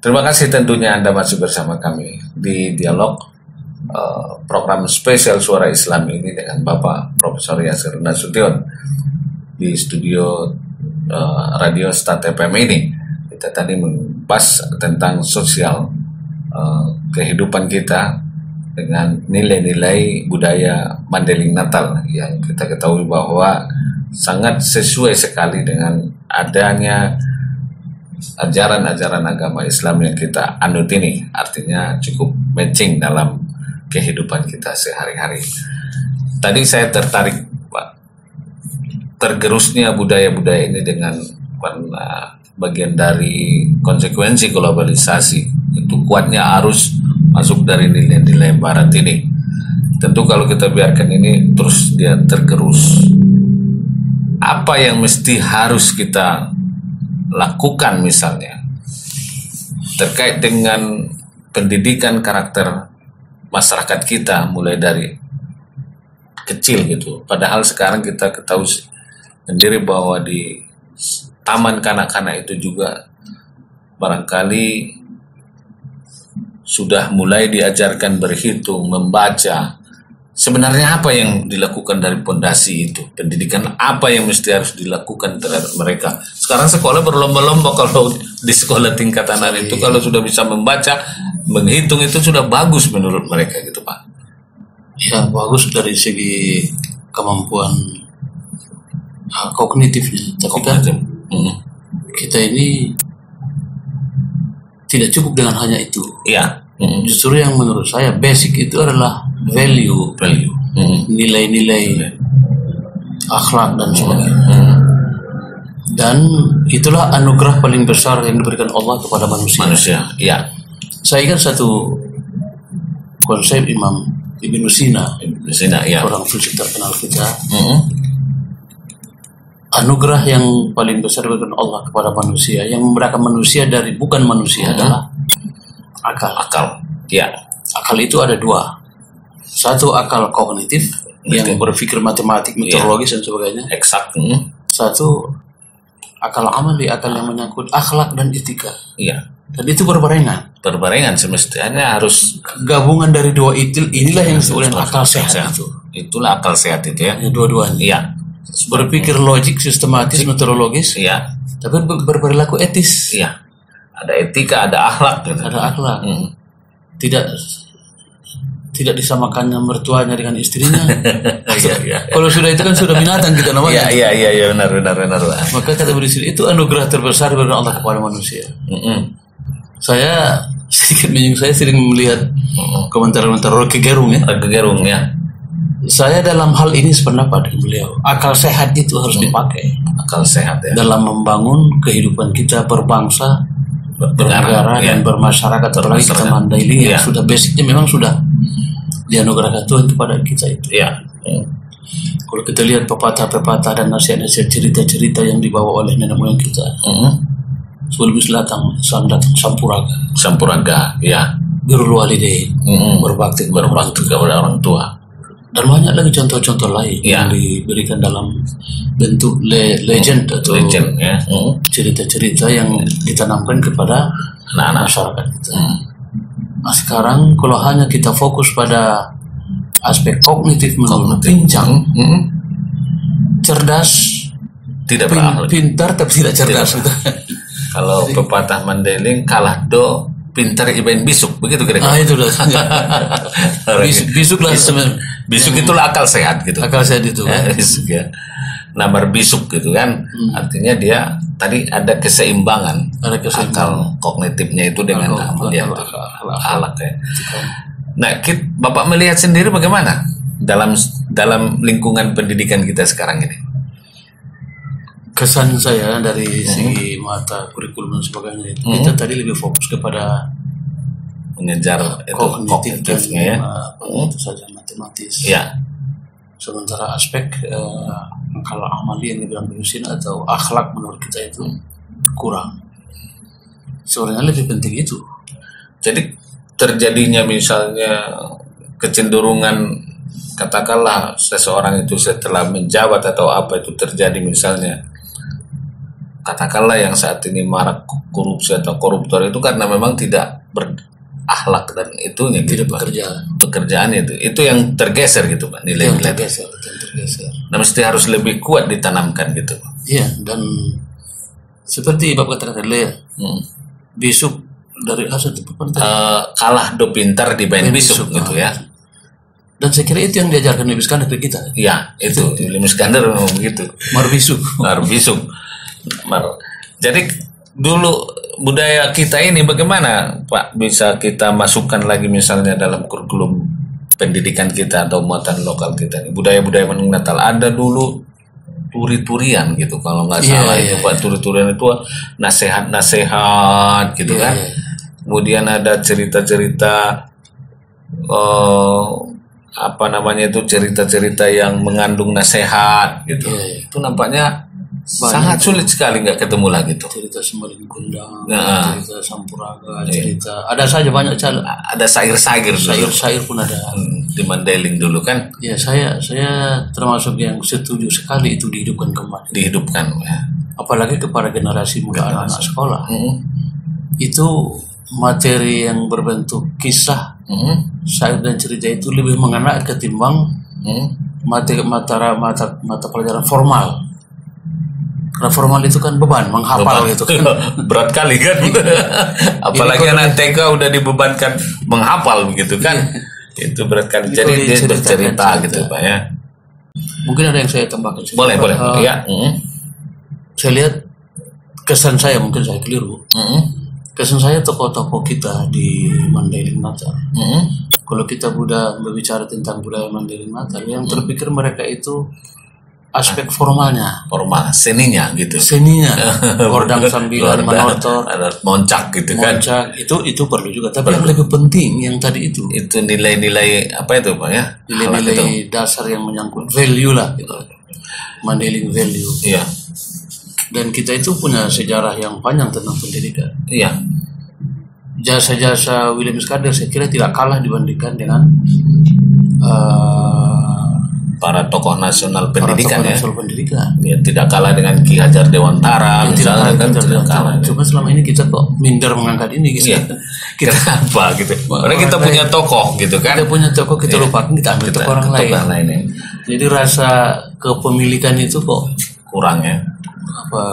Terima kasih tentunya Anda masih bersama kami di dialog program spesial Suara Islam ini dengan Bapak Profesor Yasir Nasution di studio radio Start FM ini. Kita tadi membahas tentang sosial kehidupan kita dengan nilai-nilai budaya Mandailing Natal yang kita ketahui bahwa sangat sesuai sekali dengan adanya ajaran-ajaran agama Islam yang kita anut ini, artinya cukup matching dalam kehidupan kita sehari-hari. Tadi saya tertarik, Pak, tergerusnya budaya-budaya ini dengan bagian dari konsekuensi globalisasi, itu kuatnya arus masuk dari nilai-nilai barat ini. Tentu kalau kita biarkan ini terus dia tergerus, apa yang mesti harus kita lakukan misalnya terkait dengan pendidikan karakter masyarakat kita mulai dari kecil gitu. Padahal sekarang kita ketahui sendiri bahwa di taman kanak-kanak itu juga barangkali sudah mulai diajarkan berhitung, membaca. Sebenarnya apa yang dilakukan dari pondasi itu? Pendidikan apa yang mesti harus dilakukan terhadap mereka? Sekarang sekolah berlomba-lomba, kalau di sekolah tingkatan anak itu kalau sudah bisa membaca, menghitung itu sudah bagus menurut mereka gitu, Pak. Ya, bagus dari segi kemampuan kognitifnya. Tapi kan kita ini tidak cukup dengan hanya itu. Iya. Justru yang menurut saya basic itu adalah value, nilai-nilai akhlak dan sebagainya. Dan itulah anugerah paling besar yang diberikan Allah kepada manusia. Iya. Saya ingat satu konsep Imam Ibnu Sina, ya. Orang filsuf terkenal kita. Anugerah yang paling besar diberikan Allah kepada manusia, yang membedakan manusia dari bukan manusia adalah akal. Ya. Akal itu ada dua. Satu akal kognitif yang berpikir matematik, meteorologis dan sebagainya. Eksak. Satu akal amali, akal yang menyangkut akhlak dan etika. Iya. Dan itu berbarengan. Semestinya harus gabungan dari dua itu. Inilah yang disebut akal sehat. Itulah akal sehat itu ya. Dua-duanya. Iya. Berpikir logik, sistematis, meteorologis. Iya. Tapi berperilaku etis. Iya. Ada etika, ada akhlak. Gitu. Ada akhlak. Tidak disamakannya mertuanya dengan istrinya. Kalau sudah itu kan sudah binatang kita namanya. Iya, benar. Maka kata berdiri itu anugerah terbesar dari Allah kepada manusia. Saya sedikit menyinggung, saya sering melihat komentar-komentar Rocky Gerung ya. Saya dalam hal ini sependapat dengan beliau. Akal sehat itu harus dipakai. Akal sehat ya. Dalam membangun kehidupan kita berbangsa, bernegara dan bermasyarakat. Apalagi kita Mandailing yang sudah basicnya memang sudah dianugerahkan Tuhan kepada kita itu. Iya. Kalau kita lihat pepatah-pepatah dan nasihat-nasihat, cerita-cerita yang dibawa oleh nenek moyang kita. Sebelum Islam datang sampuraga, ya. Birrul walidain, berbakti kepada orang tua. Dan banyak lagi contoh-contoh lain yang diberikan dalam bentuk legend atau cerita-cerita yang ditanamkan kepada anak-anak masyarakat kita. Nah, sekarang kalau hanya kita fokus pada aspek kognitif menurut pincang, cerdas, tidak pintar tapi tidak cerdas. Kalau pepatah Mandailing, kalah do, pintar ibain bisuk, begitu kira-kira. Itu dah. Bisuk lah sebenarnya. Bisuk itulah akal sehat gitu. Akal sehat itu. Bisuk ya. Namar bisuk gitu kan. Artinya dia tadi ada keseimbangan. Akal kognitifnya itu dengan akhlak ya. Nah, Bapak melihat sendiri bagaimana dalam lingkungan pendidikan kita sekarang ini? Kesan saya dari segi mata kurikulum dan sebagainya itu, kita tadi lebih fokus kepada mengejar kognitifnya ya. Itu saja matematis. Ya. Sementara aspek kalau amali yang dibilang Ibnu atau akhlak menurut kita itu kurang. Sebenarnya lebih penting itu. Jadi terjadinya misalnya kecenderungan, katakanlah seseorang itu setelah menjabat atau apa itu terjadi misalnya katakanlah yang saat ini marak korupsi atau koruptor itu karena memang tidak berakhlak dan itunya gitu Pak. Pekerjaannya itu yang tergeser gitu Pak, nilai-nilai tergeser. Nah mesti harus lebih kuat ditanamkan gitu Pak. Iya, dan seperti Bapak katakan besok dari hasil kalah do pintar di main besok gitu ya. Dan saya kira itu yang diajarkan William Iskandar ke kita. Iya, itu William Iskandar memang begitu. Marbisuk. Jadi dulu budaya kita ini bagaimana Pak bisa kita masukkan lagi misalnya dalam kurikulum pendidikan kita atau muatan lokal kita ini. Budaya-budaya mengenai Natal ada dulu turi-turian gitu kalau nggak salah itu Pak, turi-turian itu nasihat-nasihat gitu kan. Kemudian ada cerita-cerita cerita-cerita yang mengandung nasihat gitu. Itu nampaknya sangat sulit sekali nggak ketemu lagi tuh. Cerita Sembalin Kundang, cerita Sampuraga, cerita ada saja banyak cara. Ada sair-sair pun ada di Mandailing dulu kan. Ya saya termasuk yang setuju sekali itu dihidupkan kembali. Ya. Apalagi kepada generasi muda anak-anak sekolah. Itu materi yang berbentuk kisah, sair dan cerita itu lebih mengena ketimbang mata pelajaran formal. Karena formal itu kan beban, menghafal gitu kan. Berat kali kan. Apalagi anak TK udah dibebankan menghafal begitu kan. Itu berat kali. Jadi dia bercerita gitu Pak ya. Mungkin ada yang saya tambahkan. Boleh. Ya. Saya lihat kesan saya, mungkin saya keliru. Kesan saya tokoh-tokoh kita di Mandailing Natal. Kalau kita berbicara tentang budaya Mandailing Natal, yang terpikir mereka itu aspek formal, seninya gitu. Gordang sambilan, manotor, moncak gitu kan. Itu perlu juga. Tapi yang lebih penting yang tadi itu nilai-nilai apa itu Pak ya? Nilai-nilai dasar yang menyangkut value lah gitu. Mandailing value. Iya. Dan kita itu punya sejarah yang panjang tentang pendidikan. Iya. Jasa-jasa William Iskandar saya kira tidak kalah dibandingkan dengan para tokoh nasional pendidikan pendidikan. Ya, tidak kalah dengan Ki Hajar Dewantara misalnya kan tidak kalah. Cuma selama ini kita kok minder mengangkat ini gitu. Kita apa gitu. Karena kita punya tokoh gitu kan. Kita punya tokoh, kita lupakan, kita ambil tokoh orang lain. Jadi rasa kepemilikan itu kok kurang ya.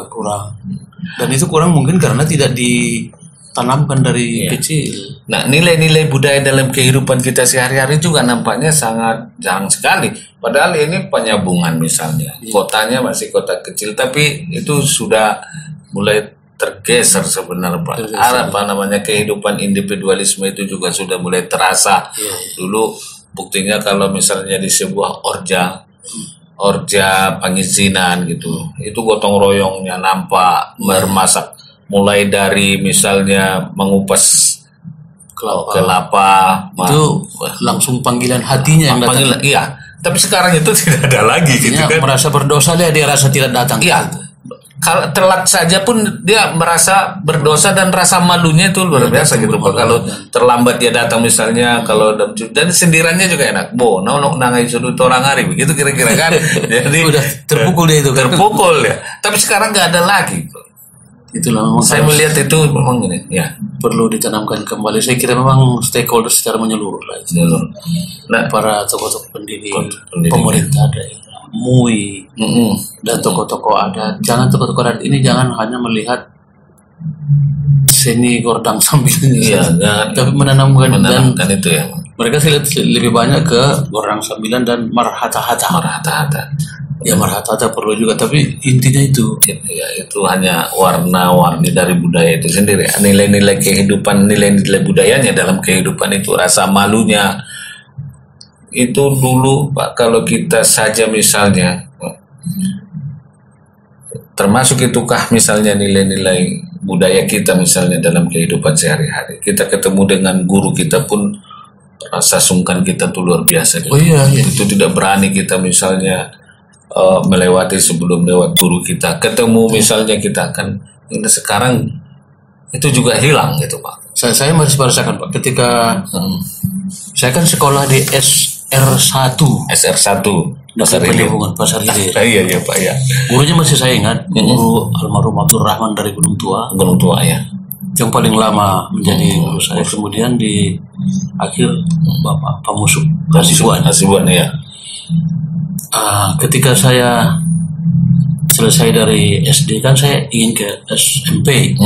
Kurang. Dan itu kurang mungkin karena tidak ditanamkan dari kecil. Nah, nilai-nilai budaya dalam kehidupan kita sehari-hari juga nampaknya sangat jarang sekali. Padahal ini penyambungan misalnya. Kotanya masih kota kecil, tapi itu sudah mulai tergeser sebenarnya Pak. Kehidupan individualisme itu juga sudah mulai terasa. Dulu buktinya kalau misalnya di sebuah orja pengizinan gitu, itu gotong royongnya nampak, bermasak mulai dari misalnya mengupas kelapa itu langsung panggilan hatinya yang datang. Iya, tapi sekarang itu tidak ada lagi gitu kan. Merasa berdosa dia rasa tidak datang. Iya. Kalau telat saja pun dia merasa berdosa dan rasa malunya itu luar biasa gitu Pak. Kalau terlambat dia datang misalnya, kalau dan sindirannya juga enak. Nangai sudut orang hari begitu kira-kira kan. Jadi udah terpukul dia itu kan. Terpukul ya. Tapi sekarang nggak ada lagi. Itulah memang saya melihat itu memang ini ya perlu ditanamkan kembali. Saya kira memang stakeholder secara menyeluruh lah. Nah, para tokoh-tokoh pendidik, pemerintah daerah, MUI, dan tokoh-tokoh adat. Jangan tokoh-tokoh adat ini jangan hanya melihat seni gordang sambilan, tapi menanamkan dan itu ya. Mereka lihat lebih banyak ke gordang sambilan dan marhata-hata. Ya marhata perlu juga, tapi intinya itu. Ya, itu hanya warna-warni dari budaya itu sendiri. Nilai-nilai kehidupan, nilai-nilai budayanya dalam kehidupan itu, rasa malunya. Itu dulu Pak, kalau kita saja misalnya, termasuk itukah misalnya nilai-nilai budaya kita misalnya dalam kehidupan sehari-hari. Kita ketemu dengan guru kita pun rasa sungkan kita tuh luar biasa. Gitu. Itu tidak berani kita misalnya melewati sebelum lewat guru kita. Ketemu misalnya kita akan, ini sekarang itu juga hilang gitu Pak. Saya masih merasakan Pak ketika saya kan sekolah di SR1. Pasar Hilir. Iya Pak ya. Gurunya masih saya ingat, guru almarhum Abdul Rahman dari Gunung Tua ya. Yang paling lama menjadi guru saya. Kemudian di akhir Bapak Pamusuk Hasibuan ya. Ketika saya selesai dari SD kan saya ingin ke SMP.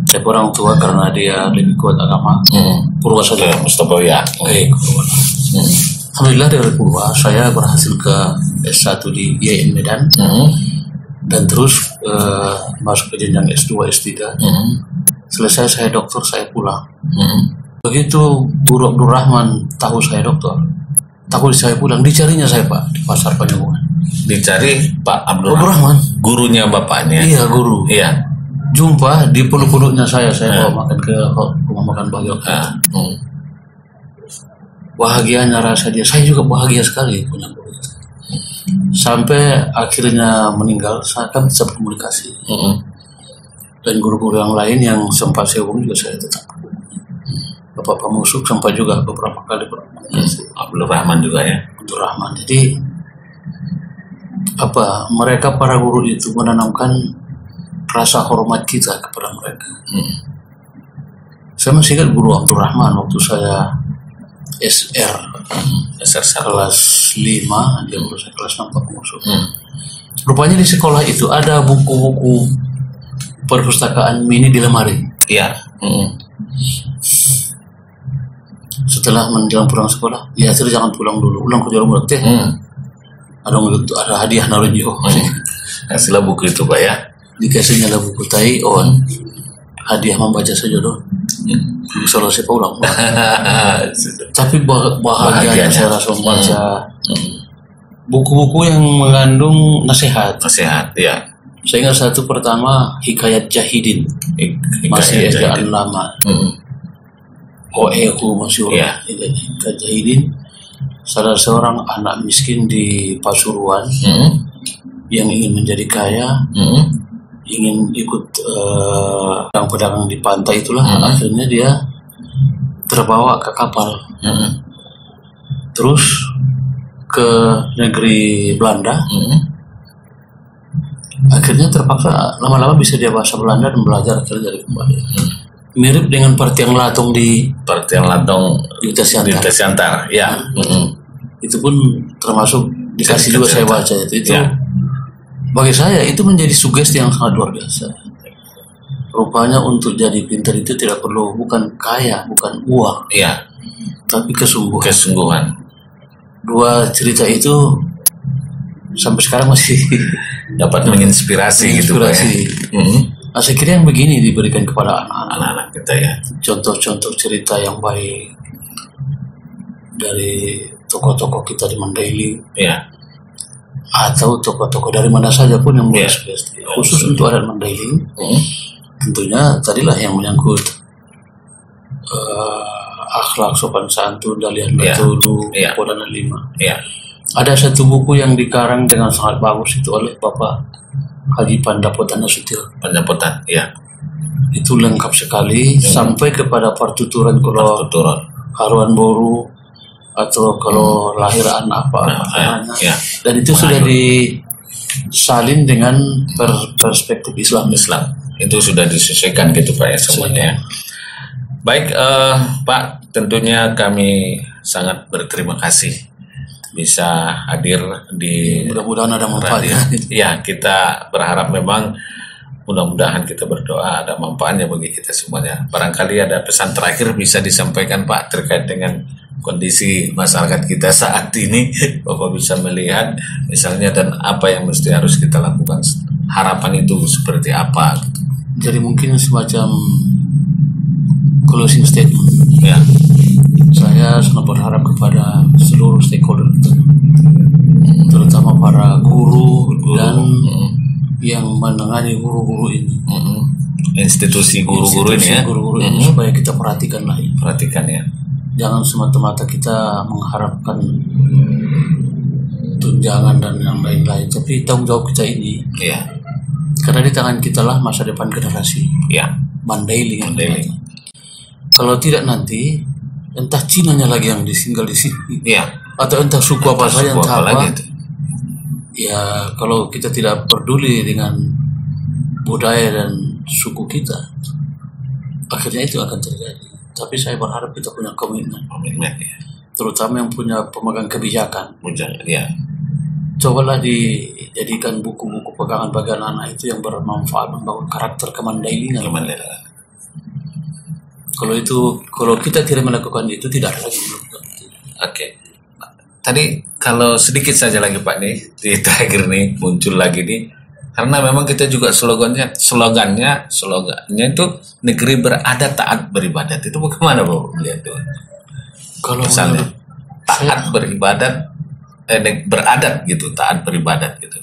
Saya orang tua karena dia lebih kuat agama. Purwasaja Mustafa ya. Alhamdulillah dari Purwa saya berhasil ke S1 di IAIN Medan. Dan terus masuk ke jenjang S2 S3. Selesai saya doktor, saya pulang. Begitu Guru Abdul Rahman tahu saya doktor, takut saya pulang, dicarinya saya Pak di pasar Panjabungan. Dicari Pak Abdul Rahman, gurunya bapaknya. Iya guru. Iya. Jumpa di peluk-peluknya saya bawa makan ke rumah makan Bagio. Bahagianya rasa dia, saya juga bahagia sekali punya guru itu. Sampai akhirnya meninggal, saya kan bisa berkomunikasi. Dan guru-guru yang lain yang sempat saya hubungi juga saya tetap. Bapak Pamusuk sempat juga beberapa kali berkomunikasi. Abdul Rahman juga ya. Abdul Rahman. Jadi mereka para guru itu menanamkan rasa hormat kita kepada mereka. Saya masih ingat guru Abdul Rahman waktu saya SR kelas 5, dia baru saya kelas 6 Pak Pamusuk. Rupanya di sekolah itu ada buku-buku perpustakaan mini di lemari. Iya. Setelah menjelang pulang sekolah, ya sudah jangan pulang dulu, ulang ke jalan teh. Ada hadiah naruh Kasihlah buku itu Pak ya. Dikasihnya lah buku tai on. Hadiah membaca saja dong. Solo saya ulang. Tapi bahagianya saya rasa membaca buku-buku yang mengandung nasihat. Ya. Saya ingat satu pertama Hikayat Jahidin. Masih ejaan lama. Masih orang. Hikayat Jahidin. Salah seorang anak miskin di Pasuruan yang ingin menjadi kaya, ingin ikut pedagang di pantai itulah. Akhirnya dia terbawa ke kapal, terus ke negeri Belanda. Akhirnya terpaksa lama-lama bisa dia bahasa Belanda dan belajar akhirnya dari kembali. Mirip dengan Partiang Latong di Yuta Siantar. Ya. Itu pun termasuk dikasih juga saya baca itu. Ya. Bagi saya itu menjadi sugesti yang sangat luar biasa. Rupanya untuk jadi pintar itu tidak perlu bukan kaya, bukan uang. Ya. Tapi kesungguhan. Dua cerita itu sampai sekarang masih dapat menginspirasi gitu Pak ya. Saya kira yang begini diberikan kepada anak-anak kita ya. Contoh-contoh cerita yang baik dari tokoh-tokoh kita di Mandailing ya. Atau tokoh-tokoh dari mana saja pun yang khusus untuk adat Mandailing. Tentunya tadilah yang menyangkut akhlak, sopan santun, dalian betudu, Kodana 5. Ya. Ada satu buku yang dikarang dengan sangat bagus itu oleh Bapak Haji Pandapotan Nasution. Ya. Itu lengkap sekali sampai kepada partituran kalau haruan boru atau kalau lahiran apa. Ya. Dan itu sudah disalin dengan perspektif Islam. Itu sudah disesuaikan gitu Pak ya semuanya. Baik Pak, tentunya kami sangat berterima kasih bisa hadir di mudah-mudahan ada manfaatnya. Ya, kita berharap memang mudah-mudahan kita berdoa ada manfaatnya bagi kita semuanya. Barangkali ada pesan terakhir bisa disampaikan Pak terkait dengan kondisi masyarakat kita saat ini. Bapak bisa melihat misalnya dan apa yang mesti harus kita lakukan. Harapan itu seperti apa? Jadi mungkin semacam closing statement. Ya. Saya sangat berharap kepada seluruh stakeholder, terutama para guru dan yang menangani guru-guru ini, institusi guru-guru ini, supaya kita perhatikan ya. Jangan semata-mata kita mengharapkan tunjangan dan yang lain-lain, tapi tanggung jawab kita ini. Ya. Karena di tangan kita lah masa depan generasi. Ya. Mandailing. Kalau tidak nanti entah Cinanya lagi yang ditinggal di sini, atau entah suku apa saja, entah apa, Ya kalau kita tidak peduli dengan budaya dan suku kita, akhirnya itu akan terjadi. Tapi saya berharap kita punya komitmen ya. Terutama yang punya pemegang kebijakan. Ya. Cobalah dijadikan buku-buku pegangan bagi anak itu yang bermanfaat membangun karakter kemandailingan. Kalau kita tidak melakukan itu, tidak ada lagi. Oke. Tadi kalau sedikit saja lagi Pak nih di terakhir nih muncul lagi nih, karena memang kita juga slogannya itu negeri beradat taat beribadat. Itu bagaimana Bapak melihat itu? Kalau misalnya taat beribadat, beradat gitu, taat beribadat gitu.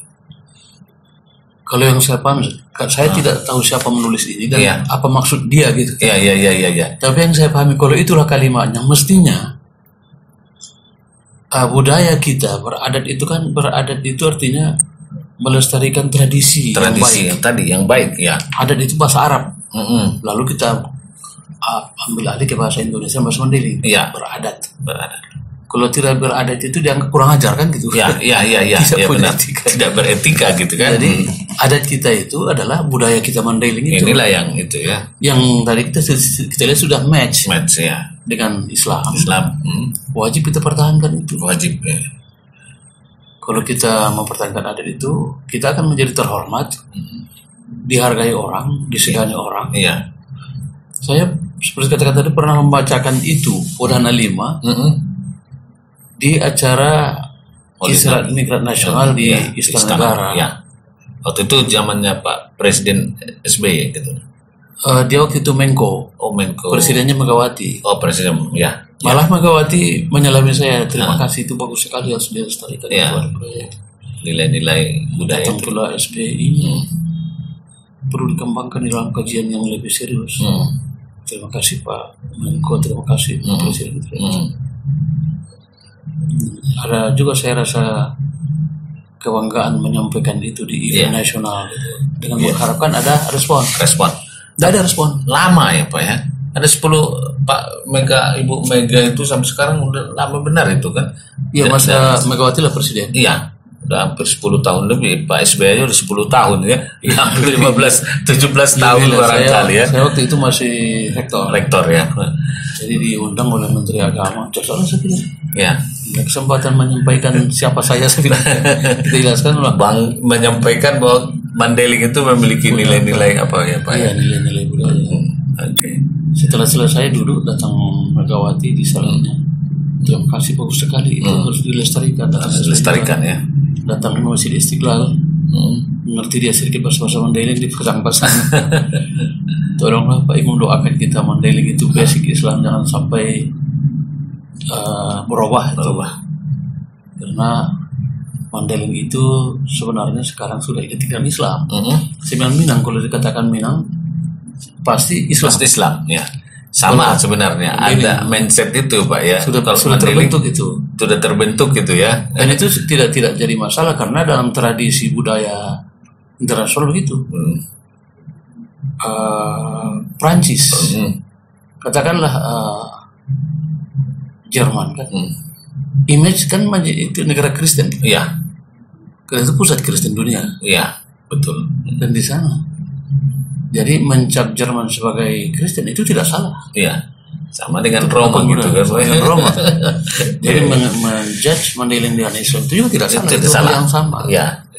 Kalau yang saya paham, saya tidak tahu siapa menulis ini dan apa maksud dia gitu. Iya. Tapi yang saya pahami, kalau itulah kalimatnya, mestinya budaya kita beradat itu artinya melestarikan tradisi yang baik ya. Adat itu bahasa Arab. Lalu kita ambil alih ke bahasa Indonesia, bahasa Mandailing. Iya. Beradat. Kalau tidak beradat itu dianggap kurang ajar kan gitu. Iya. Tidak punya etika. Tidak beretika gitu kan. Jadi adat kita itu adalah budaya kita Mandailing itu. Inilah yang itu ya. Yang tadi kita lihat sudah match ya dengan Islam. Wajib kita pertahankan itu. Wajib ya. Kalau kita mempertahankan adat itu, kita akan menjadi terhormat, dihargai orang, disegani orang. Iya. Saya seperti kata-kata tadi pernah membacakan itu Purana 5 di acara Isra Mi'raj Nasional di Istana Negara. Ya. Waktu itu zamannya Pak Presiden SBY gitu. Dia waktu itu Menko. Presidennya Megawati. Presiden ya. Malah Megawati menyelami saya, terima kasih, itu bagus sekali, harus dilestarikan. Nilai-nilai budaya datang pula SBY perlu dikembangkan dalam kajian yang lebih serius. Terima kasih Pak Menko, terima kasih Pak Presiden. Ada juga saya rasa kebanggaan menyampaikan itu di event nasional gitu. Dengan mengharapkan ada respon. Tidak ada respon. Lama ya Pak ya. Ada 10 Pak Mega, Ibu Mega itu sampai sekarang udah lama benar itu kan? Iya, masa Megawati lah presiden. Iya, udah hampir 10 tahun lebih. Pak SBY udah 10 tahun ya. Hampir 17 tahun barangkali ya. Saya waktu itu masih rektor ya. Jadi diundang oleh Menteri Agama. Coba saya bilang. Ya. Kesempatan menyampaikan siapa saya bilang. Kita jelaskan lah. Bang menyampaikan bahwa Mandailing itu memiliki nilai-nilai apa ya Pak? Iya, nilai-nilai budaya. Oke. Setelah selesai duduk datang Megawati di salonnya. Terima kasih, bagus sekali, itu harus dilestarikan. Dilestarikan ya. Datang ke Masjid Istiqlal, ngerti dia sedikit bahasa Mandailing di pasang. Tolonglah Pak Imam doakan kita Mandailing itu basic Islam jangan sampai berubah. Karena Mandailing itu sebenarnya sekarang sudah identik dengan Islam. Sembilan Minang, kalau dikatakan Minang pasti Islam ya. Sama sebenarnya ada mindset itu Pak ya. Sudah terbentuk itu. Sudah terbentuk gitu ya. Dan itu tidak jadi masalah karena dalam tradisi budaya internasional begitu. Prancis, katakanlah Jerman kan, image kan itu negara Kristen. Iya. Karena itu pusat Kristen dunia. Iya, betul. Dan di sana. Jadi mencap Jerman sebagai Kristen itu tidak salah. Iya. Sama dengan Roma gitu kan. Dengan Roma. Jadi menjudge Mandailing dengan Islam itu juga tidak salah. Itu salah. Yang sama. Iya.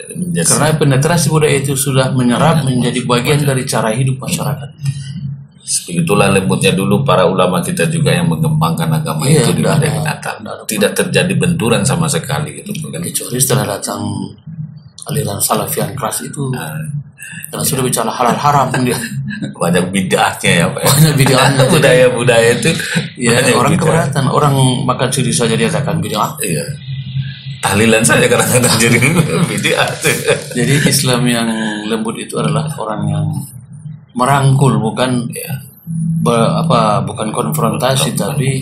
Karena penetrasi budaya itu sudah menyerap menjadi bagian dari cara hidup masyarakat. Begitulah lembutnya dulu para ulama kita juga yang mengembangkan agama itu di Mandailing Natal. Tidak terjadi benturan sama sekali gitu. Kecuali setelah datang aliran Salafian keras itu. Karena sudah bicara halal haram dia. Banyak bid'ahnya ya Pak. Banyak bid'ahnya. Budaya itu ya, orang keberatan. Orang makan siri saja dia akan bid'ah. Iya. Tahlilan saja kadang-kadang jadi bid'ah. Jadi Islam yang lembut itu adalah orang yang merangkul, bukan bukan konfrontasi, tapi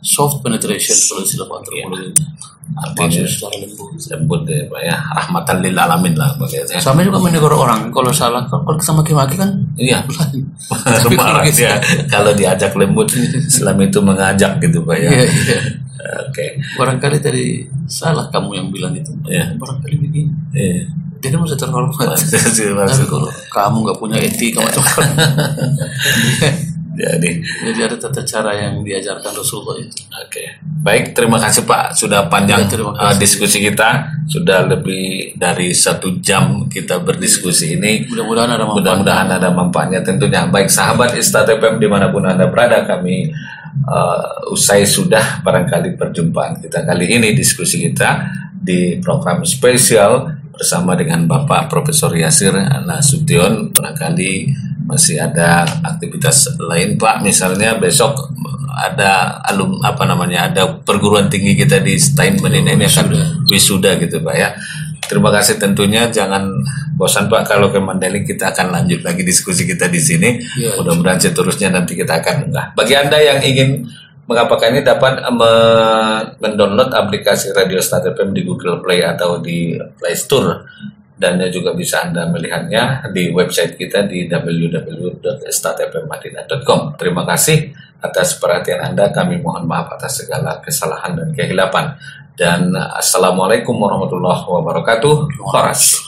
soft penetration kalau istilah antropologi. Artinya secara lembut ya Pak ya, rahmatan lil alamin lah bagaimana. Sama juga menegur orang kalau salah, kalau sama maki-maki kan marah dia. Kalau diajak lembut, Islam itu mengajak gitu Pak ya. Oke. Barangkali tadi salah kamu yang bilang itu. Barangkali begini. Tidak usah terhormat. Tapi kalau kamu nggak punya etika macam-macam. Jadi ada tata cara yang diajarkan Rasulullah itu. Oke. Baik, terima kasih Pak. Sudah panjang diskusi kita. Sudah lebih dari 1 jam kita berdiskusi ini. Mudah-mudahan ada manfaatnya tentunya. Baik sahabat Istad FM dimanapun Anda berada, kami usai sudah barangkali perjumpaan kita kali ini, diskusi kita di program spesial bersama dengan Bapak Profesor Yasir Nasution. Barangkali masih ada aktivitas lain Pak, misalnya besok ada ada perguruan tinggi kita di Steinman ini akan wisuda gitu Pak ya. Terima kasih, tentunya jangan bosan Pak, kalau ke Mandailing kita akan lanjut lagi diskusi kita di sini. Mudah-mudahan seterusnya nanti kita akan unggah. Bagi Anda yang ingin mengapakan ini, dapat mendownload aplikasi Radio Stad FM di Google Play atau di Play Store. Dan juga bisa Anda melihatnya di website kita di www.stadfmmadinah.com. Terima kasih atas perhatian Anda. Kami mohon maaf atas segala kesalahan dan kehilapan. Dan Assalamualaikum warahmatullahi wabarakatuh. Horas.